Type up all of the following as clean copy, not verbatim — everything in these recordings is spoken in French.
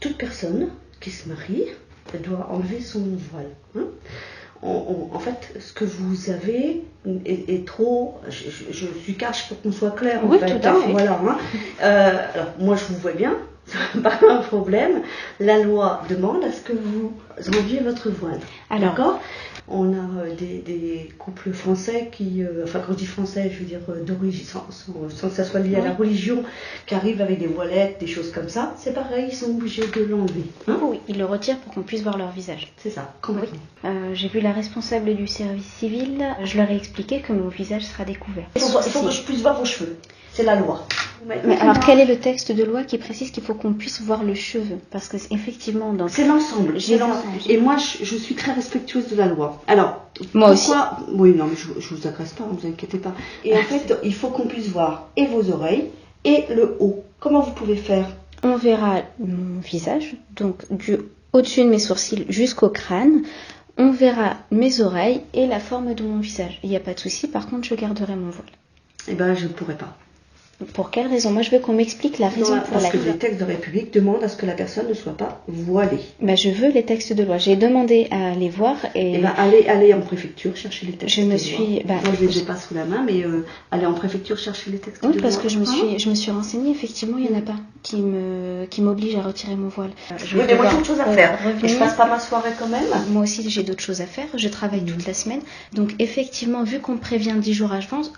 toute personne qui se marie, elle doit enlever son voile. Hein. En fait, ce que vous avez est trop... Je suis cache pour qu'on soit clair. Oui, en fait, tout à fait. Voilà, hein. Alors, moi, je vous vois bien, c'est pas un problème. La loi demande à ce que vous enleviez votre voile. Alors, d'accord ? On a des couples français qui, enfin quand je dis français, je veux dire d'origine, sans que ça soit lié à la religion, qui arrivent avec des voilettes, des choses comme ça, c'est pareil, ils sont obligés de l'enlever. Hein, oui, ils le retirent pour qu'on puisse voir leur visage. c'est ça, complètement. Oui. J'ai vu la responsable du service civil, je leur ai expliqué que mon visage sera découvert. Il faut que je puisse voir vos cheveux, c'est la loi. Mais alors, quel est le texte de loi qui précise qu'il faut qu'on puisse voir le cheveu? Parce que effectivement, dans... C'est l'ensemble. J'ai Et moi, je suis très respectueuse de la loi. Alors, moi aussi. Oui, non, mais je vous agresse pas, ne vous inquiétez pas. Et en fait, il faut qu'on puisse voir et vos oreilles et le haut. Comment vous pouvez faire? On verra mon visage, donc du au-dessus de mes sourcils jusqu'au crâne. On verra mes oreilles et la forme de mon visage. Il n'y a pas de souci, par contre, je garderai mon voile. Eh bien, je ne pourrais pas. Pour quelle raison? Moi, je veux qu'on m'explique la raison pour laquelle. Parce que les textes de République demandent à ce que la personne ne soit pas voilée. Je veux les textes de loi. J'ai demandé à les voir et... allez en préfecture chercher les textes de loi. Moi, je ne les ai pas sous la main, mais allez en préfecture chercher les textes de loi. Oui, parce que je me suis renseignée. Effectivement, il n'y en a pas qui m'oblige à retirer mon voile. Oui, mais moi, j'ai autre chose à faire. Et je passe pas ma soirée quand même. Moi aussi, j'ai d'autres choses à faire. Je travaille toute la semaine. Donc, effectivement, vu qu'on me prévient 10 jours à l'avance,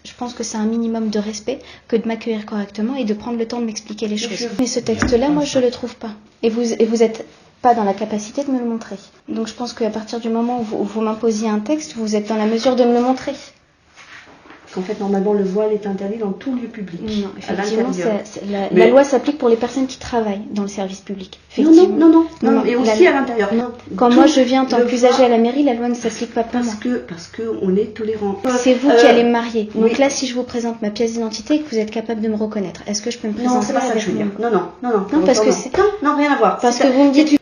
je pense que c'est un minimum de respect que de m'accueillir correctement et de prendre le temps de m'expliquer les choses. Mais ce texte-là, moi, je ne le trouve pas. Et vous êtes pas dans la capacité de me le montrer. Donc je pense qu'à partir du moment où vous m'imposiez un texte, vous êtes dans la mesure de me le montrer. Qu'en fait, normalement, le voile est interdit dans tout lieu public. Non, effectivement, la loi s'applique pour les personnes qui travaillent dans le service public. Non, et aussi à l'intérieur. Quand moi je viens en tant qu'usager à la mairie, la loi ne s'applique pas pour moi. Parce qu'on est tolérant. C'est vous qui allez me marier. Donc là, si je vous présente ma pièce d'identité et que vous êtes capable de me reconnaître, est-ce que je peux me présenter? Non, c'est pas ça que je veux dire. Non, parce que c'est... Non, rien à voir. Parce que vous me dites...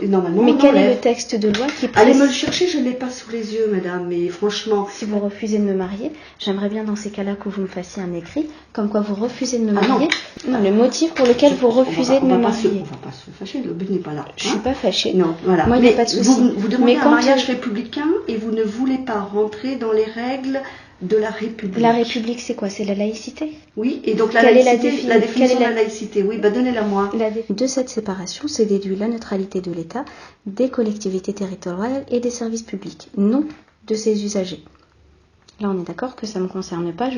Normalement, mais quel est le texte de loi qui précise... Allez me le chercher, je ne l'ai pas sous les yeux, madame, mais franchement... Si vous refusez de me marier, j'aimerais bien dans ces cas-là que vous me fassiez un écrit, comme quoi vous refusez de me marier. Non, le motif pour lequel vous refusez de me marier. On ne va pas se fâcher, le but n'est pas là. Je ne suis pas fâchée. Non, voilà. Moi, il n'y a pas de souci. Vous demandez un mariage républicain et vous ne voulez pas rentrer dans les règles de la République. La République, c'est quoi? C'est la laïcité? Oui, et donc la définition de la laïcité, oui, donnez-la moi. De cette séparation, c'est déduit la neutralité de l'État, des collectivités territoriales et des services publics, non de ses usagers. Là, on est d'accord que ça ne me concerne pas.